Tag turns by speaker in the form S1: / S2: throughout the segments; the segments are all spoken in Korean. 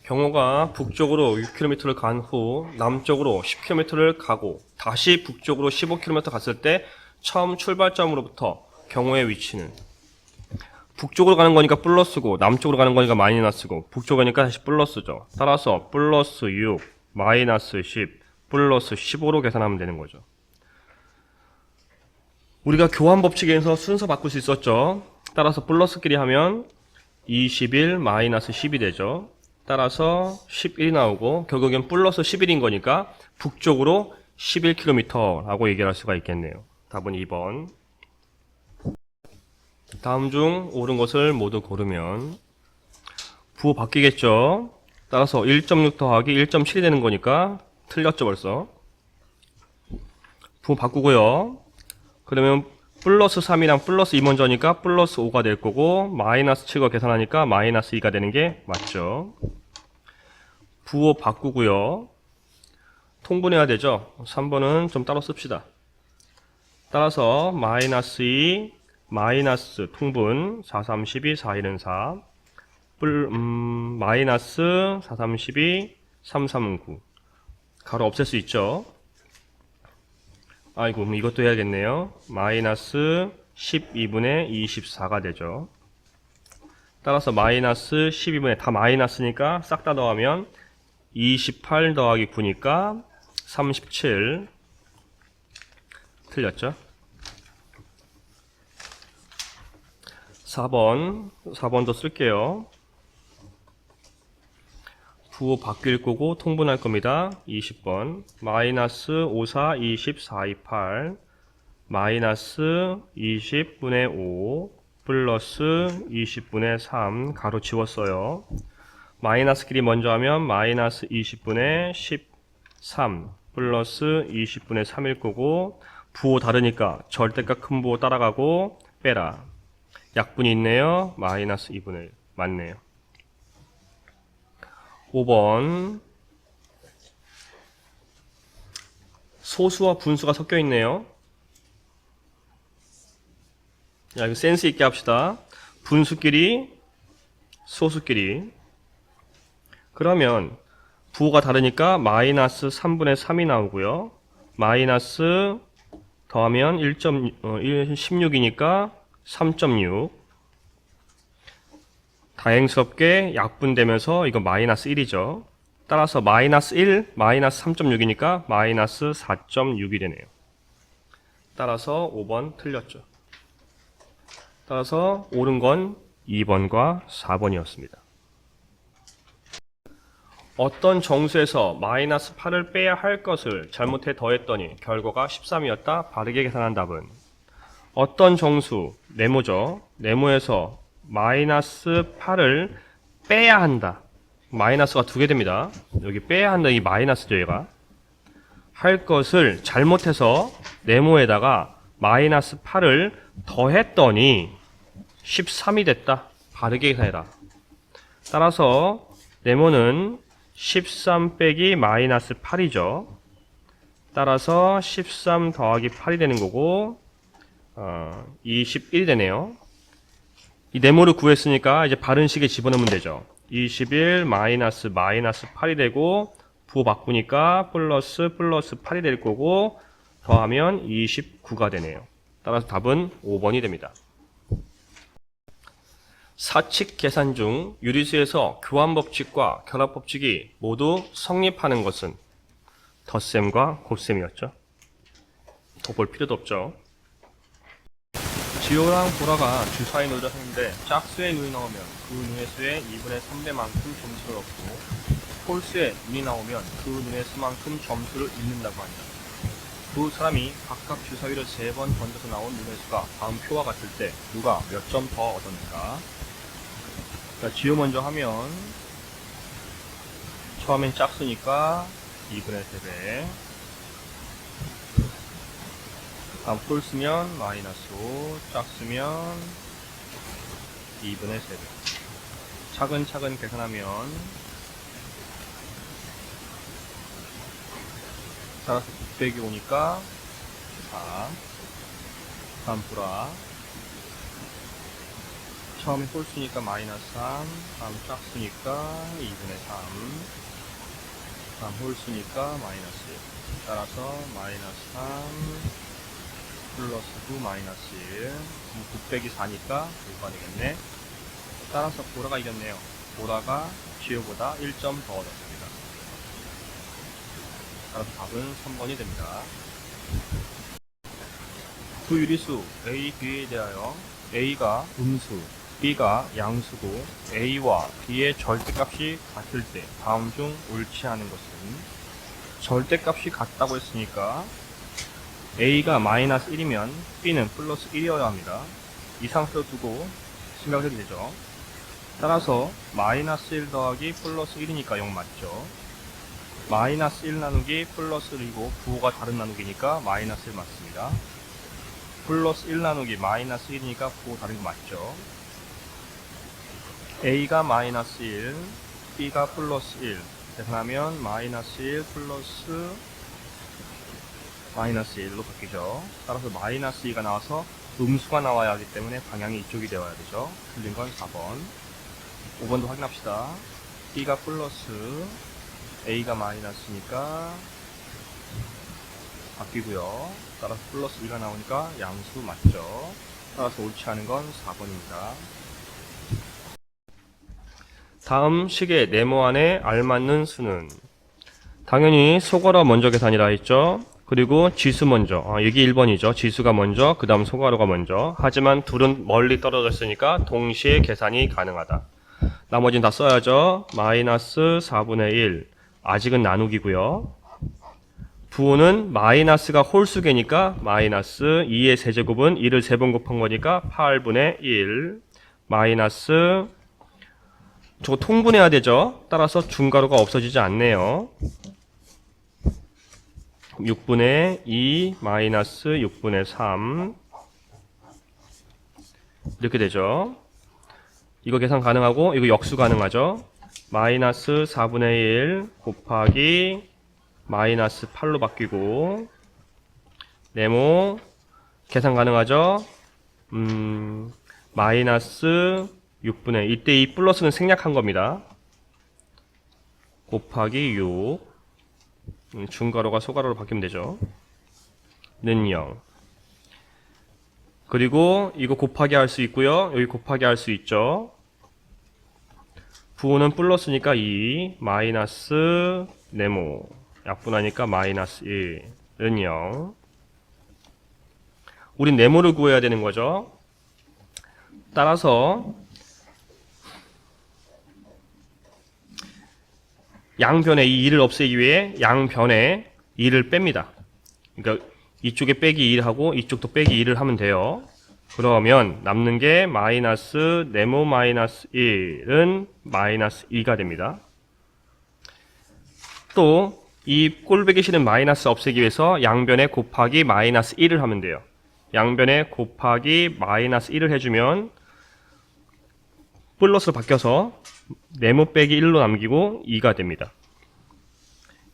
S1: 경호가 북쪽으로 6km를 간 후 남쪽으로 10km를 가고 다시 북쪽으로 15km 갔을 때 처음 출발점으로부터 경호의 위치는 북쪽으로 가는 거니까 플러스고 남쪽으로 가는 거니까 마이너스고 북쪽으로 가니까 다시 플러스죠. 따라서 플러스 6, 마이너스 10, 플러스 15로 계산하면 되는 거죠. 우리가 교환 법칙에서 순서 바꿀 수 있었죠. 따라서 플러스끼리 하면 21 마이너스 10이 되죠. 따라서 11이 나오고 결국엔 플러스 11인 거니까 북쪽으로 11km라고 얘기할 수가 있겠네요. 답은 2번. 다음 중 옳은 것을 모두 고르면 부호 바뀌겠죠. 따라서 1.6 더하기 1.7이 되는 거니까 틀렸죠 벌써. 부호 바꾸고요. 그러면 플러스 3이랑 플러스 2 먼저니까 플러스 5가 될 거고 마이너스 7거 계산하니까 마이너스 2가 되는 게 맞죠. 부호 바꾸고요. 통분해야 되죠. 3번은 좀 따로 씁시다. 따라서 마이너스 2 마이너스 통분 4, 3, 12, 4, 1은 4 마이너스 4, 3, 12, 3, 3은 9 가로 없앨 수 있죠. 아이고 그럼 이것도 해야겠네요. 마이너스 12분의 24가 되죠. 따라서 마이너스 12분의 다 마이너스니까 싹 다 더하면 28 더하기 9니까 37 틀렸죠. 4번도 쓸게요. 부호 바뀔 거고 통분할 겁니다. 20번 마이너스 54, 20, 4, 2, 8 마이너스 20분의 5 플러스 20분의 3 가로 지웠어요. 마이너스끼리 먼저 하면 마이너스 20분의 13 플러스 20분의 3일 거고 부호 다르니까 절대값 큰 부호 따라가고 빼라. 약분이 있네요. 마이너스 2분의 1 맞네요. 5번 소수와 분수가 섞여 있네요. 자, 이거 센스 있게 합시다. 분수끼리 소수끼리 그러면 부호가 다르니까 마이너스 3분의 3이 나오고요. 마이너스 더하면 16이니까 3.6 다행스럽게 약분되면서 이거 마이너스 1이죠. 따라서 마이너스 1, 마이너스 3.6이니까 마이너스 4.6이 되네요. 따라서 5번 틀렸죠. 따라서 옳은 건 2번과 4번이었습니다. 어떤 정수에서 마이너스 8을 빼야 할 것을 잘못해 더했더니 결과가 13이었다. 바르게 계산한 답은 어떤 정수, 네모죠. 네모에서 마이너스 8을 빼야 한다. 마이너스가 두 개 됩니다. 여기 빼야 한다. 이 마이너스죠, 얘가. 할 것을 잘못해서 네모에다가 마이너스 8을 더했더니 13이 됐다. 바르게 계산해라. 따라서 네모는 13 빼기 마이너스 8이죠. 따라서 13 더하기 8이 되는 거고 21이 되네요. 이 네모를 구했으니까 이제 바른 식에 집어넣으면 되죠. 21 마이너스 8이 되고 부호 바꾸니까 플러스 8이 될 거고 더하면 29가 되네요. 따라서 답은 5번이 됩니다. 사칙 계산 중 유리수에서 교환법칙과 결합법칙이 모두 성립하는 것은 덧셈과 곱셈이었죠. 더 볼 필요도 없죠. 지호랑 보라가 주사위 놀이를 하는데 짝수에 눈이 나오면 그 눈의 수의 2분의 3배만큼 점수를 얻고 홀수에 눈이 나오면 그 눈의 수만큼 점수를 잃는다고 합니다. 두 사람이 각각 주사위를 3번 던져서 나온 눈의 수가 다음 표와 같을 때 누가 몇 점 더 얻었는가? 자, 지호 먼저 하면 처음엔 짝수니까 2분의 3배 다음 홀수면 마이너스 5 짝수면 2분의 3배 차근차근 계산하면 따라서 600이 오니까 4 다음 보라 처음에 홀수니까 마이너스 3, 다음 짝수니까 2분의 3, 다음 홀수니까 마이너스 1. 따라서 마이너스 3 플러스 9 마이너스 1. 9 빼기 4니까 5가 되겠네. 따라서 보라가 이겼네요. 보라가 지우보다 1점 더 얻었습니다. 따라서 답은 3번이 됩니다. 두 유리수 A, B에 대하여 A가 음수, B가 양수고 A와 B의 절대값이 같을 때 다음 중 옳지 않은 것은 절대값이 같다고 했으니까 A가 마이너스 1이면 B는 플러스 1이어야 합니다. 이 상태로 두고 생각을 해도 되죠. 따라서 마이너스 1 더하기 플러스 1이니까 0 맞죠. 마이너스 1 나누기 플러스 1이고 부호가 다른 나누기니까 마이너스 1 맞습니다. 플러스 1 나누기 마이너스 1이니까 부호 다른 거 맞죠. A가 마이너스 1, B가 플러스 1 계산하면 마이너스 1 플러스 마이너스 1로 바뀌죠. 따라서 마이너스 2가 나와서 음수가 나와야 하기 때문에 방향이 이쪽이 되어야 되죠. 틀린 건 4번. 5번도 확인합시다. B가 플러스 A가 마이너스니까 바뀌고요. 따라서 플러스 2가 나오니까 양수 맞죠. 따라서 옳지 않은 건 4번입니다. 다음 식의 네모 안에 알맞는 수는 당연히 소괄호 먼저 계산이라 했죠. 그리고 지수 먼저, 여기 1번이죠. 지수가 먼저, 그 다음 소괄호가 먼저. 하지만 둘은 멀리 떨어졌으니까 동시에 계산이 가능하다. 나머지는 다 써야죠. 마이너스 4분의 1. 아직은 나누기고요. 부호는 마이너스가 홀수계니까 마이너스 2의 세제곱은 1을 3번 곱한 거니까 8분의 1. 마이너스 저거 통분해야 되죠. 따라서 중괄호가 없어지지 않네요. 6분의 2 마이너스 6분의 3 이렇게 되죠. 이거 계산 가능하고 이거 역수 가능하죠. 마이너스 4분의 1 곱하기 마이너스 8로 바뀌고 네모 계산 가능하죠. 마이너스 6분의 이때 이 플러스는 생략한 겁니다. 곱하기 6 중괄호가 소괄호로 바뀌면 되죠. 는 0. 그리고 이거 곱하기 할 수 있고요. 여기 곱하기 할 수 있죠. 부호는 플러스니까 2 마이너스 네모 약분하니까 마이너스 1은 0. 우린 네모를 구해야 되는 거죠. 따라서 양변에 이 2를 없애기 위해 양변에 2를 뺍니다. 그러니까 이쪽에 빼기 1하고 이쪽도 빼기 1을 하면 돼요. 그러면 남는 게 마이너스 네모 마이너스 1은 마이너스 2가 됩니다. 또 이 꼴보기 싫은 마이너스 없애기 위해서 양변에 곱하기 마이너스 1을 하면 돼요. 양변에 곱하기 마이너스 1을 해주면 플러스로 바뀌어서 네모 빼기 1로 남기고 2가 됩니다.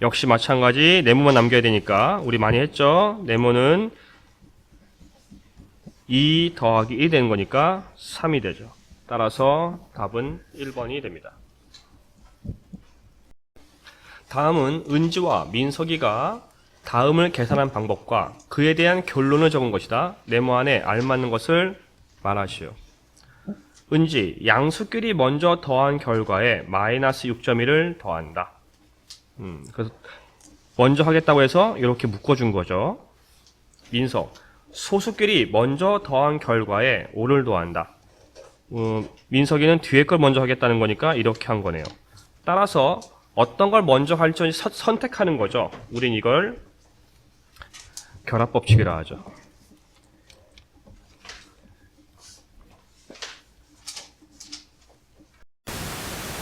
S1: 역시 마찬가지 네모만 남겨야 되니까 우리 많이 했죠. 네모는 2 더하기 1이 되는 거니까 3이 되죠. 따라서 답은 1번이 됩니다. 다음은 은지와 민석이가 다음을 계산한 방법과 그에 대한 결론을 적은 것이다. 네모 안에 알맞는 것을 말하시오. 은지, 양수끼리 먼저 더한 결과에 마이너스 6.1을 더한다. 그래서 먼저 하겠다고 해서 이렇게 묶어준 거죠. 민석, 소수끼리 먼저 더한 결과에 5를 더한다. 민석이는 뒤에 걸 먼저 하겠다는 거니까 이렇게 한 거네요. 따라서 어떤 걸 먼저 할지 선택하는 거죠. 우린 이걸 결합법칙이라 하죠.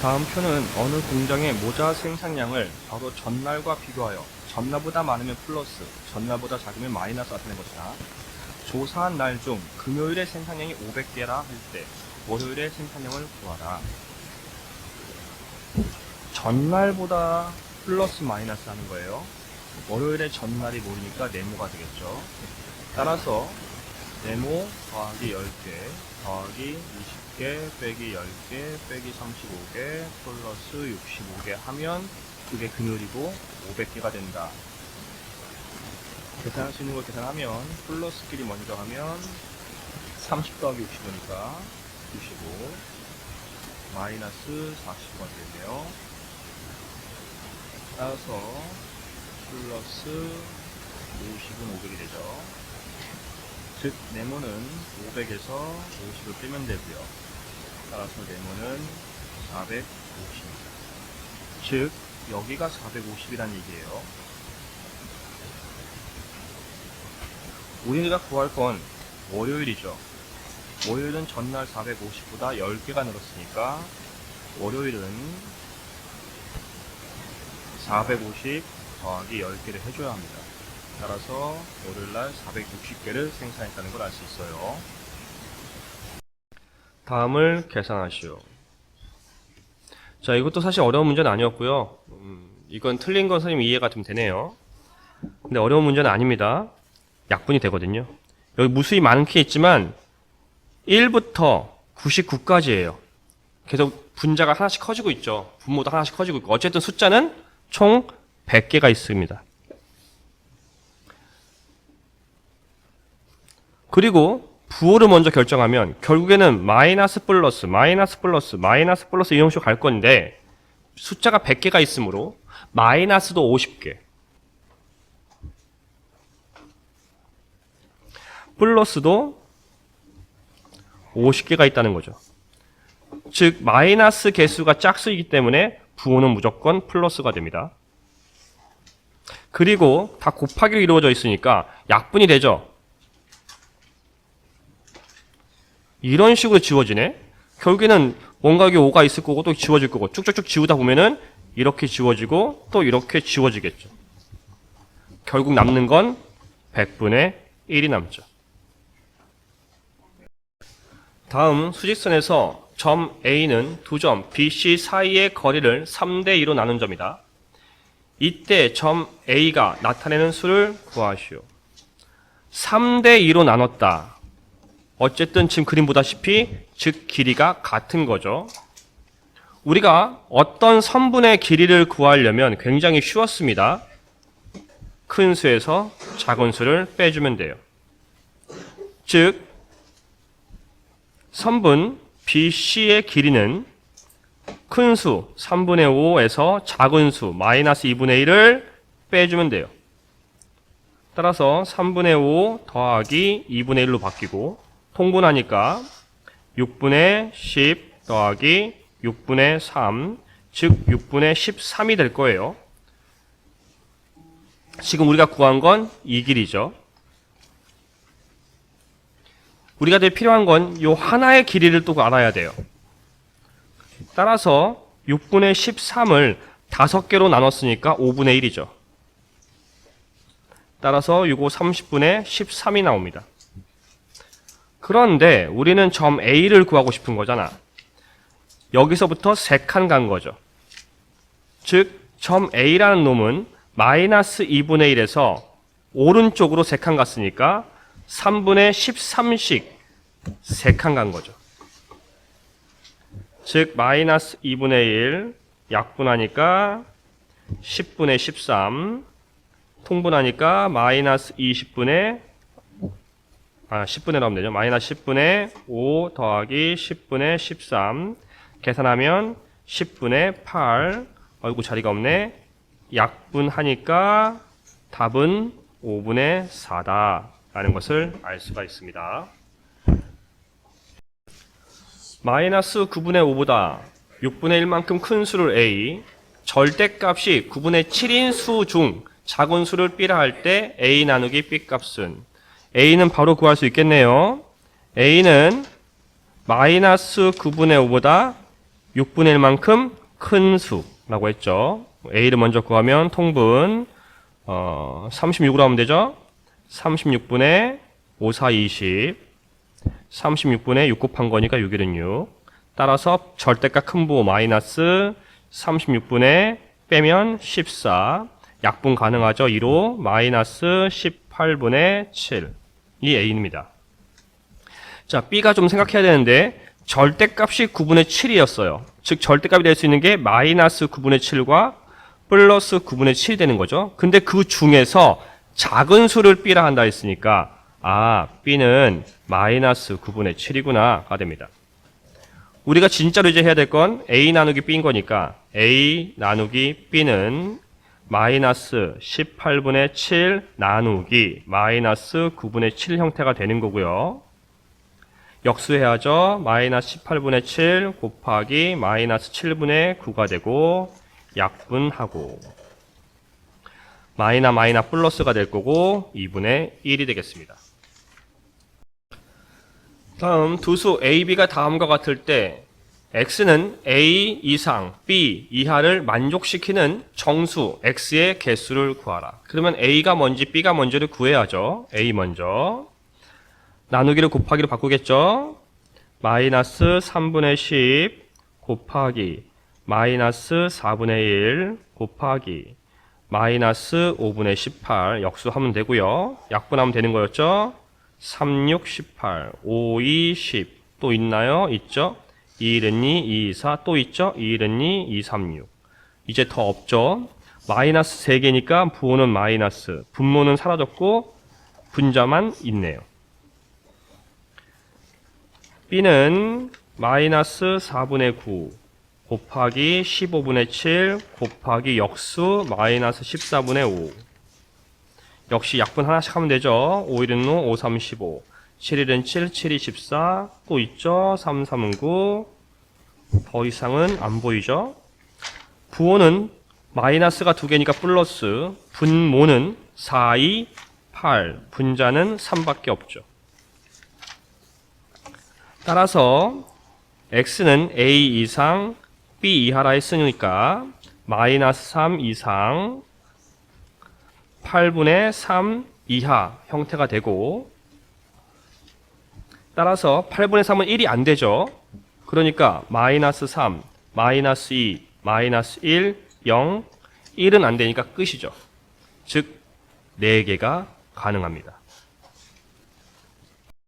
S1: 다음 표는 어느 공장의 모자 생산량을 바로 전날과 비교하여 전날보다 많으면 플러스, 전날보다 작으면 마이너스 나타낸 것이다. 조사한 날 중 금요일의 생산량이 500개라 할 때 월요일의 생산량을 구하라. 전날보다 플러스 마이너스 하는 거예요. 월요일의 전날이 모르니까 네모가 되겠죠. 따라서 네모 더하기 10개 더하기 20개 빼기 10개 빼기 35개 플러스 65개 하면 그게 근율이고 500개가 된다. 계산할 수 있는 걸 계산하면 플러스끼리 먼저 하면 30 더하기 65니까 95 마이너스 40번 되네요. 따라서 플러스 50은 500이 되죠. 즉 네모는 500에서 50을 빼면 되고요. 따라서 네모는 450입니다. 즉 여기가 450이란 얘기예요. 우리가 구할 건 월요일이죠. 월요일은 전날 450보다 10개가 늘었으니까 월요일은 450 더하기 10개를 해줘야 합니다. 따라서 월요일날 460개를 생산했다는 걸 알 수 있어요. 다음을 계산하시오. 자, 이것도 사실 어려운 문제는 아니었고요. 이건 틀린 건 선생님 이해가 좀 되네요. 근데 어려운 문제는 아닙니다. 약분이 되거든요. 여기 무수히 많게 있지만 1부터 99까지예요. 계속 분자가 하나씩 커지고 있죠. 분모도 하나씩 커지고 있고 어쨌든 숫자는 총 100개가 있습니다. 그리고 부호를 먼저 결정하면 결국에는 마이너스 플러스 마이너스 플러스 마이너스 플러스 이런 식으로 갈 건데 숫자가 100개가 있으므로 마이너스도 50개 플러스도 50개가 있다는 거죠. 즉 마이너스 개수가 짝수이기 때문에 부호는 무조건 플러스가 됩니다. 그리고 다 곱하기로 이루어져 있으니까 약분이 되죠. 이런 식으로 지워지네. 결국에는 뭔가 여기 5가 있을 거고 또 지워질 거고 쭉쭉쭉 지우다 보면은 이렇게 지워지고 또 이렇게 지워지겠죠. 결국 남는 건 100분의 1이 남죠. 다음 수직선에서 점 A는 두 점 B, C 사이의 거리를 3대 2로 나눈 점이다. 이때 점 A가 나타내는 수를 구하시오. 3대 2로 나눴다. 어쨌든 지금 그림 보다시피 즉 길이가 같은 거죠. 우리가 어떤 선분의 길이를 구하려면 굉장히 쉬웠습니다. 큰 수에서 작은 수를 빼주면 돼요. 즉 선분 BC의 길이는 큰 수 3분의 5에서 작은 수 마이너스 2분의 1을 빼주면 돼요. 따라서 3분의 5 더하기 2분의 1로 바뀌고 통분하니까 6분의 10 더하기 6분의 3 즉 6분의 13이 될 거예요. 지금 우리가 구한 건 이 길이죠. 우리가 늘 필요한 건 이 하나의 길이를 또 알아야 돼요. 따라서 6분의 13을 5개로 나눴으니까 5분의 1이죠. 따라서 이거 30분의 13이 나옵니다. 그런데 우리는 점 A를 구하고 싶은 거잖아. 여기서부터 3칸 간 거죠. 즉 점 A라는 놈은 마이너스 2분의 1에서 오른쪽으로 3칸 갔으니까 3분의 13씩 3칸 간 거죠. 즉 마이너스 2분의 1 약분하니까 10분의 13 통분하니까 마이너스 10분의 나오면 되죠. 마이너스 10분의 5 더하기 10분의 13 계산하면 10분의 8 아이고 자리가 없네. 약분하니까 답은 5분의 4다 라는 것을 알 수가 있습니다. 마이너스 9분의 5보다 6분의 1만큼 큰 수를 A, 절대값이 9분의 7인 수 중 작은 수를 B라 할 때 A 나누기 B 값은 A는 바로 구할 수 있겠네요. A는 마이너스 9분의 5보다 6분의 1만큼 큰 수라고 했죠. A를 먼저 구하면 통분 36으로 하면 되죠. 36분의 5, 4, 20 36분의 6 곱한 거니까 6일은 6 따라서 절대값 큰 부호 마이너스 36분의 빼면 14 약분 가능하죠. 2로 마이너스 18분의 7이 A입니다. 자, B가 좀 생각해야 되는데 절대값이 9분의 7이었어요. 즉 절대값이 될 수 있는 게 마이너스 9분의 7과 플러스 9분의 7이 되는 거죠. 근데 그 중에서 작은 수를 B라 한다 했으니까 B는 마이너스 9분의 7이구나가 됩니다. 우리가 진짜로 이제 해야 될 건 A 나누기 B인 거니까 A 나누기 B는 마이너스 18분의 7 나누기 마이너스 9분의 7 형태가 되는 거고요. 역수해야죠. 마이너스 18분의 7 곱하기 마이너스 7분의 9가 되고 약분하고 마이나 플러스가 될 거고 2분의 1이 되겠습니다. 다음 두수 A, B가 다음과 같을 때 X는 A 이상, B 이하를 만족시키는 정수 X의 개수를 구하라. 그러면 A가 뭔지 B가 뭔지를 구해야죠. A 먼저. 나누기를 곱하기로 바꾸겠죠. 마이너스 3분의 10 곱하기 마이너스 4분의 1 곱하기 마이너스 5분의 18 역수하면 되고요. 약분하면 되는 거였죠. 3, 6, 18, 5, 2, 10 또 있나요? 있죠. 2, 1, 2, 2, 4 또 있죠. 2, 1, 2, 2, 3, 6 이제 더 없죠. 마이너스 3개니까 부호는 마이너스, 분모는 사라졌고 분자만 있네요. B는 마이너스 4분의 9 곱하기 15분의 7 곱하기 역수 마이너스 14분의 5 역시 약분 하나씩 하면 되죠. 5, 1은 5, 5, 3, 15 7, 1은 7, 7, 2, 14 또 있죠. 3, 3은 9 더 이상은 안 보이죠. 부호는 마이너스가 2개니까 플러스, 분모는 4, 2, 8 분자는 3밖에 없죠. 따라서 X는 A 이상 B 이하라 했으니까 마이너스 3 이상 8분의 3 이하 형태가 되고 따라서 8분의 3은 1이 안 되죠. 그러니까 마이너스 3, 마이너스 2, 마이너스 1, 0, 1은 안 되니까 끝이죠. 즉 4개가 가능합니다.